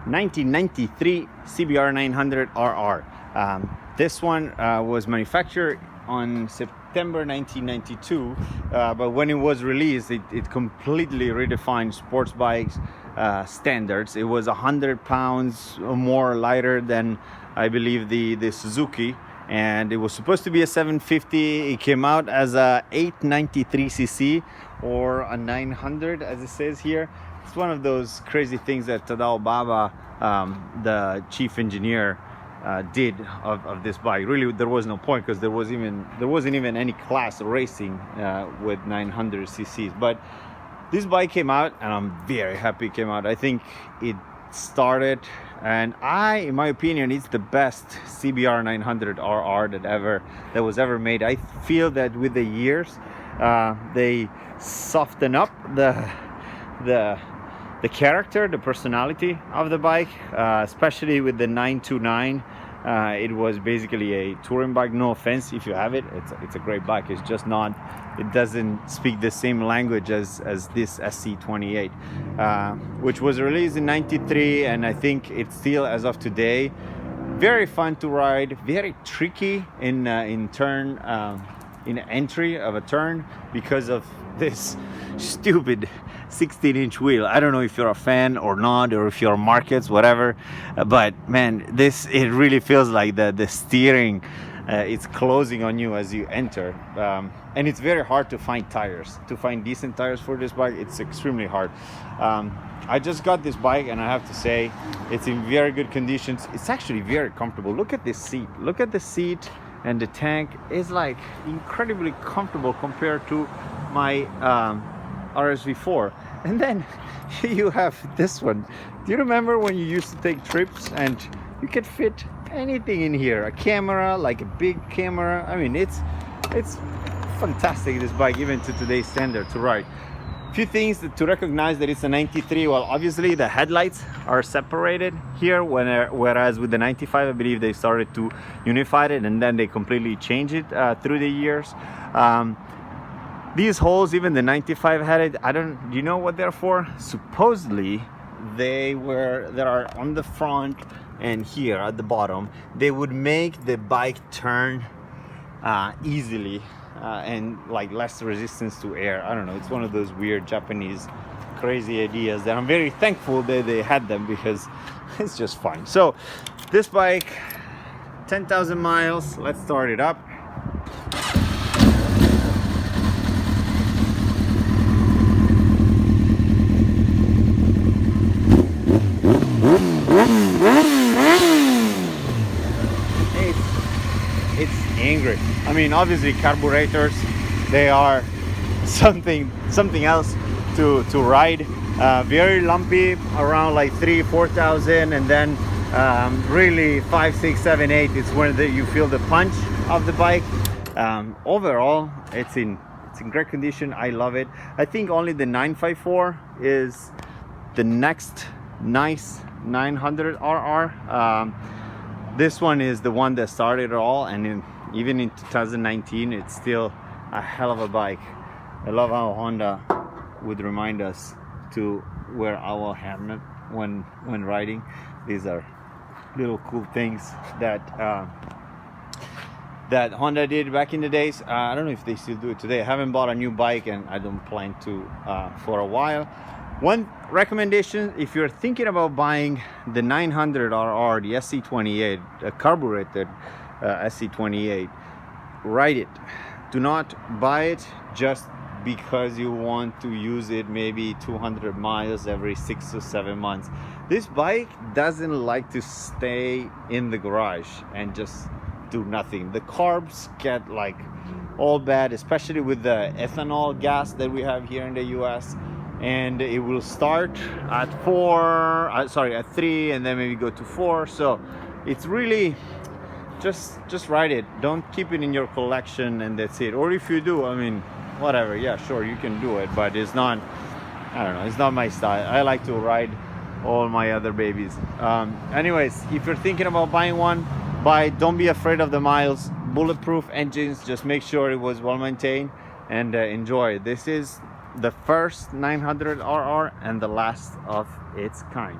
1993 CBR 900RR. This one was manufactured on September 1992, but when it was released, it completely redefined sports bikes standards. It was 100 pounds or more lighter than, I believe, the Suzuki, and it was supposed to be a 750. It came out as a 893cc or a 900, as it says here. It's one of those crazy things that Tadao Baba, the chief engineer, did of this bike. Really, there was no point, because there wasn't even any class racing with 900 cc's. But this bike came out, and I'm very happy it came out. I think it started, and in my opinion, it's the best CBR 900RR that was ever made. I feel that with the years, they soften up the character, the personality of the bike, especially with the 929. It was basically a touring bike. No offense if you have it, it's a great bike. It's just not, it doesn't speak the same language as this SC28, which was released in 93, and I think it's still, as of today, very fun to ride, very tricky in entry of a turn because of this stupid 16-inch wheel. I don't know if you're a fan or not, or if you're markets, whatever, but man, it really feels like the steering it's closing on you as you enter, and it's very hard to find decent tires for this bike. It's extremely hard. I just got this bike, and I have to say it's in very good conditions. It's actually very comfortable. Look at this seat, look at the seat, and the tank is like incredibly comfortable compared to my RSV4. And then you have this one. Do you remember when you used to take trips and you could fit anything in here? A camera, like a big camera. I mean, it's fantastic, this bike, even to today's standard to ride. Few things to recognize that it's a 93. Well, obviously the headlights are separated here, whereas with the 95, I believe they started to unify it, and then they completely changed it through the years. These holes, even the 95 had it. Do you know what they're for? Supposedly they are on the front and here at the bottom. They would make the bike turn easily and like less resistance to air. I don't know, it's one of those weird Japanese crazy ideas that I'm very thankful that they had them, because it's just fun. So this bike, 10,000 miles. Let's start it up. It's angry. I mean, obviously carburetors, they are something else to ride. Very lumpy, around like 3,000-4,000, and then really 5, 6, 7, 8 is when you feel the punch of the bike. Overall, it's in great condition. I love it. I think only the 954 is the next nice 900RR. This one is the one that started it all, and even in 2019, it's still a hell of a bike. I love how Honda would remind us to wear our helmet when riding. These are little cool things that Honda did back in the days. I don't know if they still do it today. I haven't bought a new bike, and I don't plan to for a while. One recommendation, if you're thinking about buying the 900RR, the SC28, a carbureted SC28, ride it. Do not buy it just because you want to use it maybe 200 miles every 6 or 7 months. This bike doesn't like to stay in the garage and just do nothing. The carbs get like all bad, especially with the ethanol gas that we have here in the US. And it will start at 3, and then maybe go to 4. So it's really just ride it. Don't keep it in your collection and that's it. Or if you do, I mean, whatever, yeah, sure, you can do it, but it's not, I don't know, it's not my style. I like to ride all my other babies. Anyways, if you're thinking about buying one, don't be afraid of the miles. Bulletproof engines, just make sure it was well maintained, and enjoy. This is the first 900RR and the last of its kind.